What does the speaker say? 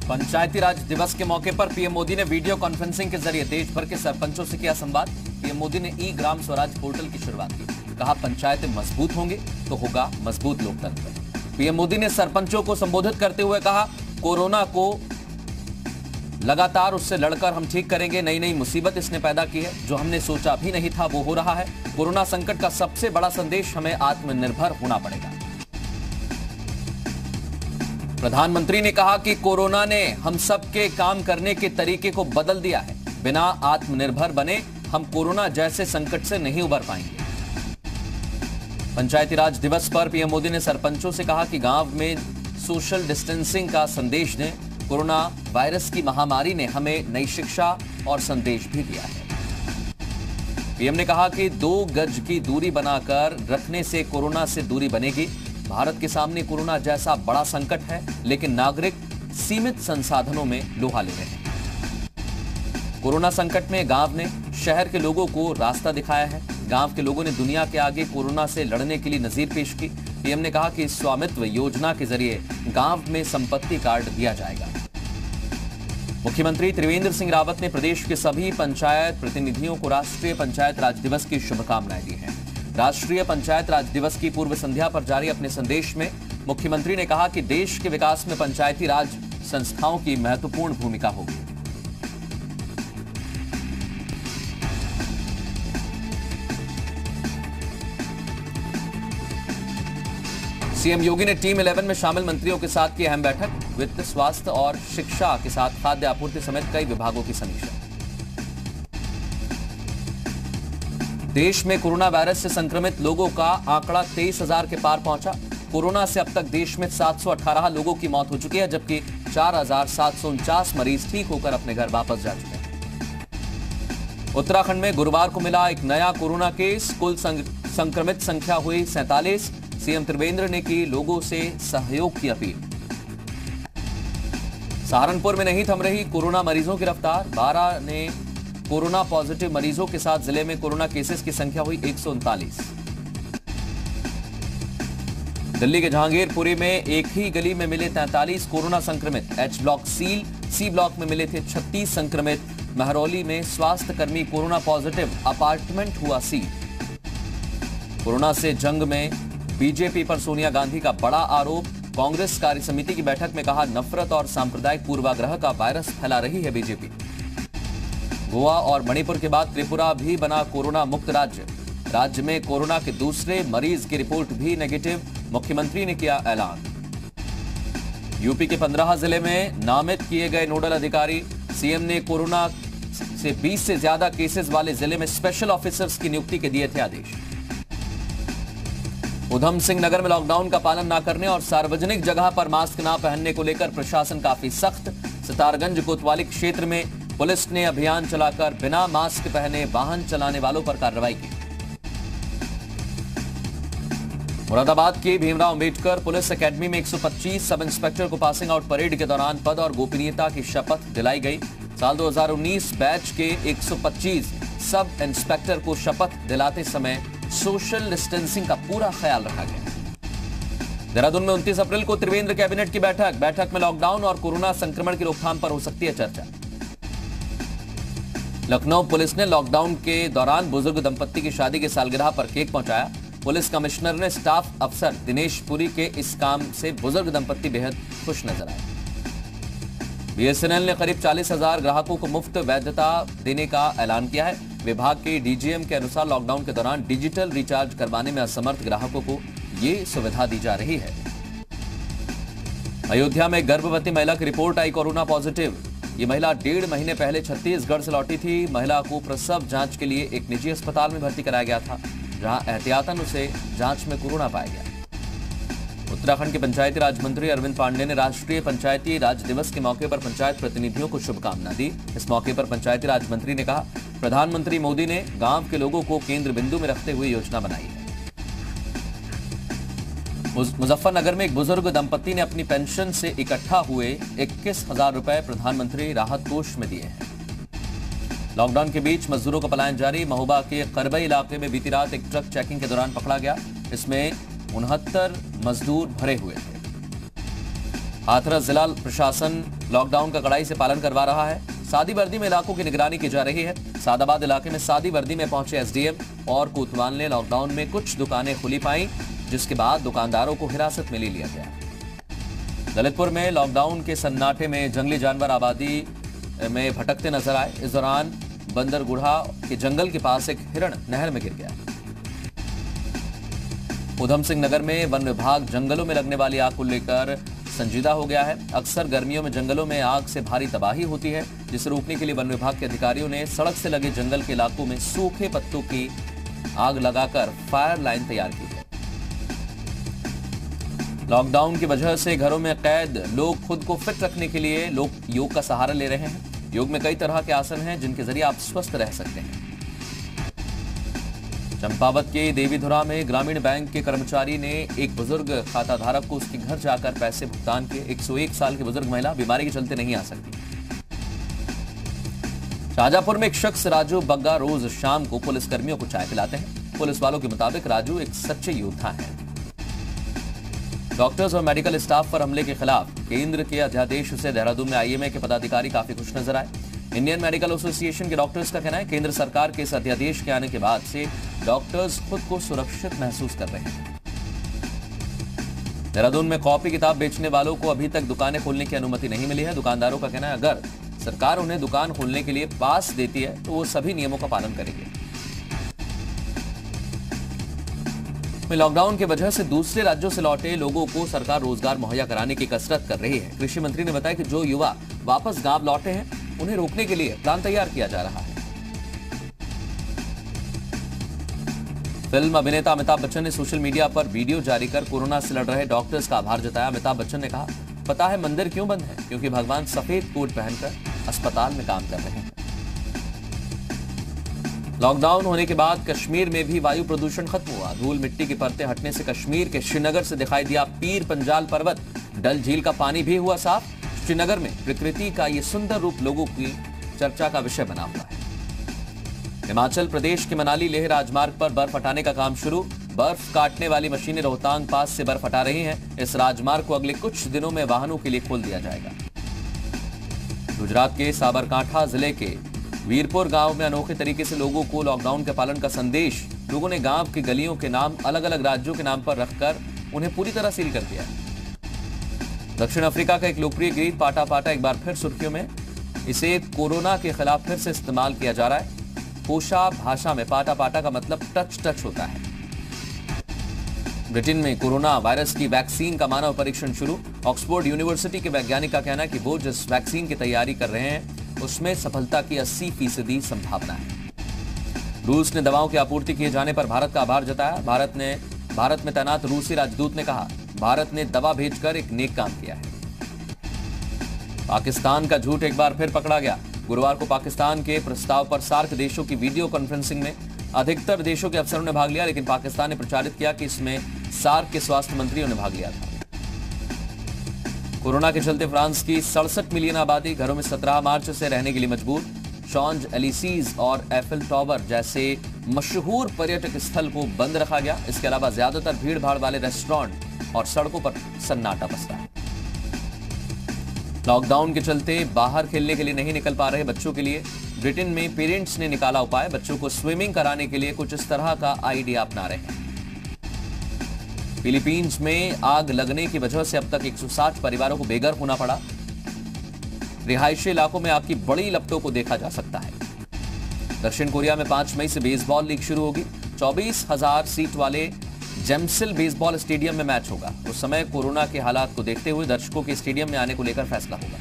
पंचायती राज दिवस के मौके पर पीएम मोदी ने वीडियो कॉन्फ्रेंसिंग के जरिए देश भर के सरपंचों से किया संवाद। पीएम मोदी ने ई ग्राम स्वराज पोर्टल की शुरुआत की। कहा, पंचायतें मजबूत होंगे तो होगा मजबूत लोकतंत्र। पीएम मोदी ने सरपंचों को संबोधित करते हुए कहा, कोरोना को लगातार उससे लड़कर हम ठीक करेंगे। नई नई मुसीबत इसने पैदा की है, जो हमने सोचा भी नहीं था वो हो रहा है। कोरोना संकट का सबसे बड़ा संदेश, हमें आत्मनिर्भर होना पड़ेगा। प्रधानमंत्री ने कहा कि कोरोना ने हम सबके काम करने के तरीके को बदल दिया है। बिना आत्मनिर्भर बने हम कोरोना जैसे संकट से नहीं उबर पाएंगे। पंचायती राज दिवस पर पीएम मोदी ने सरपंचों से कहा कि गांव में सोशल डिस्टेंसिंग का संदेश दें। कोरोना वायरस की महामारी ने हमें नई शिक्षा और संदेश भी दिया है। पीएम ने कहा कि 2 गज की दूरी बनाकर रखने से कोरोना से दूरी बनेगी। भारत के सामने कोरोना जैसा बड़ा संकट है, लेकिन नागरिक सीमित संसाधनों में लोहा ले रहे हैं। कोरोना संकट में गांव ने शहर के लोगों को रास्ता दिखाया है। गांव के लोगों ने दुनिया के आगे कोरोना से लड़ने के लिए नजीर पेश की। पीएम ने कहा कि स्वामित्व योजना के जरिए गांव में संपत्ति कार्ड दिया जाएगा। मुख्यमंत्री त्रिवेंद्र सिंह रावत ने प्रदेश के सभी पंचायत प्रतिनिधियों को राष्ट्रीय पंचायत राज दिवस की शुभकामनाएं दी हैं। राष्ट्रीय पंचायत राज दिवस की पूर्व संध्या पर जारी अपने संदेश में मुख्यमंत्री ने कहा कि देश के विकास में पंचायती राज संस्थाओं की महत्वपूर्ण भूमिका होगी। सीएम योगी ने टीम 11 में शामिल मंत्रियों के साथ की अहम बैठक। वित्त, स्वास्थ्य और शिक्षा के साथ खाद्य आपूर्ति समेत कई विभागों की समीक्षा। देश में कोरोना वायरस से संक्रमित लोगों का आंकड़ा 23,000 के पार पहुंचा। कोरोना से अब तक देश में 718 लोगों की मौत हो चुकी है, जबकि 4,749 मरीज ठीक होकर अपने घर वापस जा चुके हैं। उत्तराखंड में गुरुवार को मिला एक नया कोरोना केस। कुल संक्रमित संख्या हुई 47। सीएम त्रिवेंद्र ने की लोगों से सहयोग की अपील। सहारनपुर में नहीं थम रही कोरोना मरीजों की रफ्तार। 12 ने कोरोना पॉजिटिव मरीजों के साथ जिले में कोरोना केसेस की संख्या हुई 139। दिल्ली के जहांगीरपुरी में एक ही गली में मिले 43 कोरोना संक्रमित। H block seal, C block में मिले थे 36 संक्रमित। महरौली में स्वास्थ्य कर्मी कोरोना पॉजिटिव, अपार्टमेंट हुआ सील। कोरोना से जंग में बीजेपी पर सोनिया गांधी का बड़ा आरोप। कांग्रेस कार्य समिति की बैठक में कहा, नफरत और सांप्रदायिक पूर्वाग्रह का वायरस फैला रही है बीजेपी। गोवा और मणिपुर के बाद त्रिपुरा भी बना कोरोना मुक्त राज्य। राज्य में कोरोना के दूसरे मरीज की रिपोर्ट भी नेगेटिव। मुख्यमंत्री ने किया ऐलान। यूपी के 15 जिले में नामित किए गए नोडल अधिकारी। सीएम ने कोरोना से 20 से ज्यादा केसेस वाले जिले में स्पेशल ऑफिसर्स की नियुक्ति के दिए थे आदेश। उधम सिंह नगर में लॉकडाउन का पालन न करने और सार्वजनिक जगह पर मास्क न पहनने को लेकर प्रशासन काफी सख्त। सितारगंज कोतवाली क्षेत्र में पुलिस ने अभियान चलाकर बिना मास्क पहने वाहन चलाने वालों पर कार्रवाई की। मुरादाबाद के भीमराव अंबेडकर पुलिस एकेडमी में 125 सब इंस्पेक्टर को पासिंग आउट परेड के दौरान पद और गोपनीयता की शपथ दिलाई गई। साल 2019 बैच के 125 सब इंस्पेक्टर को शपथ दिलाते समय सोशल डिस्टेंसिंग का पूरा ख्याल रखा गया। देहरादून में 29 अप्रैल को त्रिवेंद्र कैबिनेट की बैठक में लॉकडाउन और कोरोना संक्रमण की रोकथाम पर हो सकती है चर्चा। लखनऊ पुलिस ने लॉकडाउन के दौरान बुजुर्ग दंपत्ति की शादी की सालगिरह पर केक पहुंचाया। पुलिस कमिश्नर ने स्टाफ अफसर दिनेश पुरी के इस काम से बुजुर्ग दंपत्ति बेहद खुश नजर आए। बीएसएनएल ने करीब 40,000 ग्राहकों को मुफ्त वैधता देने का ऐलान किया है। विभाग के डीजीएम के अनुसार लॉकडाउन के दौरान डिजिटल रिचार्ज करवाने में असमर्थ ग्राहकों को ये सुविधा दी जा रही है। अयोध्या में गर्भवती महिला की रिपोर्ट आई कोरोना पॉजिटिव। ये महिला 1.5 महीने पहले छत्तीसगढ़ से लौटी थी। महिला को प्रसव जांच के लिए एक निजी अस्पताल में भर्ती कराया गया था, जहां एहतियातन उसे जांच में कोरोना पाया गया। उत्तराखंड के पंचायती राज मंत्री अरविंद पांडे ने राष्ट्रीय पंचायती राज दिवस के मौके पर पंचायत प्रतिनिधियों को शुभकामना दी। इस मौके पर पंचायती राज मंत्री ने कहा, प्रधानमंत्री मोदी ने गांव के लोगों को केंद्र बिंदु में रखते हुए योजना बनाई है। मुजफ्फरनगर में एक बुजुर्ग दंपत्ति ने अपनी पेंशन से इकट्ठा हुए 21,000 रुपए प्रधानमंत्री राहत कोष में दिए हैं। लॉकडाउन के बीच मजदूरों का पलायन जारी। महोबा के करबई इलाके में बीती रात एक ट्रक चेकिंग के दौरान पकड़ा गया। इसमें 69 मजदूर भरे हुए थे। हाथरस जिला प्रशासन लॉकडाउन का कड़ाई से पालन करवा रहा है। सादी वर्दी में इलाकों की निगरानी की जा रही है। सादाबाद इलाके में सादी वर्दी में पहुंचे एसडीएम और कोतवाल ने लॉकडाउन में कुछ दुकानें खुली पाई, जिसके बाद दुकानदारों को हिरासत में ले लिया गया। ललितपुर में लॉकडाउन के सन्नाटे में जंगली जानवर आबादी में भटकते नजर आए। इस दौरान बंदरगुढ़ा के जंगल के पास एक हिरण नहर में गिर गया। उधम सिंह नगर में वन विभाग जंगलों में लगने वाली आग को लेकर संजीदा हो गया है। अक्सर गर्मियों में जंगलों में आग से भारी तबाही होती है, जिसे रोकने के लिए वन विभाग के अधिकारियों ने सड़क से लगे जंगल के इलाकों में सूखे पत्तों की आग लगाकर फायर लाइन तैयार की है। लॉकडाउन की वजह से घरों में कैद लोग खुद को फिट रखने के लिए लोग योग का सहारा ले रहे हैं। योग में कई तरह के आसन हैं जिनके जरिए आप स्वस्थ रह सकते हैं। चंपावत के देवीधुरा में ग्रामीण बैंक के कर्मचारी ने एक बुजुर्ग खाता धारक को उसके घर जाकर पैसे भुगतान किए। 101 साल की बुजुर्ग महिला बीमारी के चलते नहीं आ सकती। शाहजहांपुर में एक शख्स राजू बग्गा रोज शाम को पुलिसकर्मियों को चाय पिलाते हैं। पुलिस वालों के मुताबिक राजू एक सच्चे योद्धा हैं। डॉक्टर्स और मेडिकल स्टाफ पर हमले के खिलाफ केंद्र के अध्यादेश से देहरादून में आईएमए के पदाधिकारी काफी खुश नजर आए। इंडियन मेडिकल एसोसिएशन के डॉक्टर्स का कहना है केंद्र सरकार के इस अध्यादेश के आने के बाद से डॉक्टर्स खुद को सुरक्षित महसूस कर रहे हैं। देहरादून में कॉपी किताब बेचने वालों को अभी तक दुकानें खोलने की अनुमति नहीं मिली है। दुकानदारों का कहना है अगर सरकार उन्हें दुकान खोलने के लिए पास देती है तो वो सभी नियमों का पालन करेंगे। लॉकडाउन की वजह से दूसरे राज्यों से लौटे लोगों को सरकार रोजगार मुहैया कराने की कसरत कर रही है। कृषि मंत्री ने बताया कि जो युवा वापस गांव लौटे हैं उन्हें रोकने के लिए प्लान तैयार किया जा रहा है। फिल्म अभिनेता अमिताभ बच्चन ने सोशल मीडिया पर वीडियो जारी कर कोरोना से लड़ रहे डॉक्टर्स का आभार जताया। अमिताभ बच्चन ने कहा, पता है मंदिर क्यों बंद है? क्योंकि भगवान सफेद कोट पहनकर अस्पताल में काम कर रहे हैं। लॉकडाउन होने के बाद कश्मीर में भी वायु प्रदूषण खत्म हुआ। धूल मिट्टी की परतें हटने से कश्मीर के श्रीनगर से दिखाई दिया पीर पंजाल पर्वत। डल झील का पानी भी हुआ साफ। श्रीनगर में प्रकृति का ये सुंदर रूप लोगों की चर्चा का विषय बना हुआ है। हिमाचल प्रदेश के मनाली लेह राजमार्ग पर बर्फ हटाने का काम शुरू। बर्फ काटने वाली मशीनें रोहतांग पास से बर्फ हटा रही हैं। इस राजमार्ग को अगले कुछ दिनों में वाहनों के लिए खोल दिया जाएगा। गुजरात के साबरकांठा जिले के वीरपुर गांव में अनोखे तरीके से लोगों को लॉकडाउन के पालन का संदेश। लोगों ने गांव की गलियों के नाम अलग अलग राज्यों के नाम पर रखकर उन्हें पूरी तरह सील कर दिया। दक्षिण अफ्रीका का एक लोकप्रिय गीत पाटा पाटा एक बार फिर सुर्खियों में। इसे कोरोना के खिलाफ फिर से इस्तेमाल किया जा रहा है। कोशा भाषा में पाटा पाटा का मतलब टच टच होता है। ब्रिटेन में कोरोना वायरस की वैक्सीन का मानव परीक्षण शुरू। ऑक्सफोर्ड यूनिवर्सिटी के वैज्ञानिक का कहना है कि वो जिस वैक्सीन की तैयारी कर रहे हैं उसमें सफलता की 80% संभावना है। रूस ने दवाओं की आपूर्ति किए जाने पर भारत का आभार जताया। भारत में तैनात रूसी राजदूत ने कहा, भारत ने दवा भेजकर एक नेक काम किया है। पाकिस्तान का झूठ एक बार फिर पकड़ा गया। गुरुवार को पाकिस्तान के प्रस्ताव पर सार्क देशों की वीडियो कॉन्फ्रेंसिंग में अधिकतर देशों के अफसरों ने भाग लिया, लेकिन पाकिस्तान ने प्रचारित किया कि इसमें सार्क के स्वास्थ्य मंत्रियों ने भाग लिया था। कोरोना के चलते फ्रांस की 67 मिलियन आबादी घरों में 17 मार्च से रहने के लिए मजबूर। शॉन्ज एलिसीज और एफिल टॉवर जैसे मशहूर पर्यटक स्थल को बंद रखा गया। इसके अलावा ज्यादातर भीड़ भाड़ वाले रेस्टोरेंट और सड़कों पर सन्नाटा बसता है। लॉकडाउन के चलते बाहर खेलने के लिए नहीं निकल पा रहे बच्चों के लिए ब्रिटेन में पेरेंट्स ने निकाला उपाय। बच्चों को स्विमिंग कराने के लिए कुछ इस तरह का आइडिया अपना रहे हैं। फिलीपींस में आग लगने की वजह से अब तक 160 परिवारों को बेघर होना पड़ा। रिहायशी इलाकों में आग की बड़ी लपटों को देखा जा सकता है। दक्षिण कोरिया में 5 मई से बेसबॉल लीग शुरू होगी। 24,000 सीट वाले जेमसिल बेसबॉल स्टेडियम में मैच होगा। उस समय कोरोना के हालात को देखते हुए दर्शकों के स्टेडियम में आने को लेकर फैसला होगा।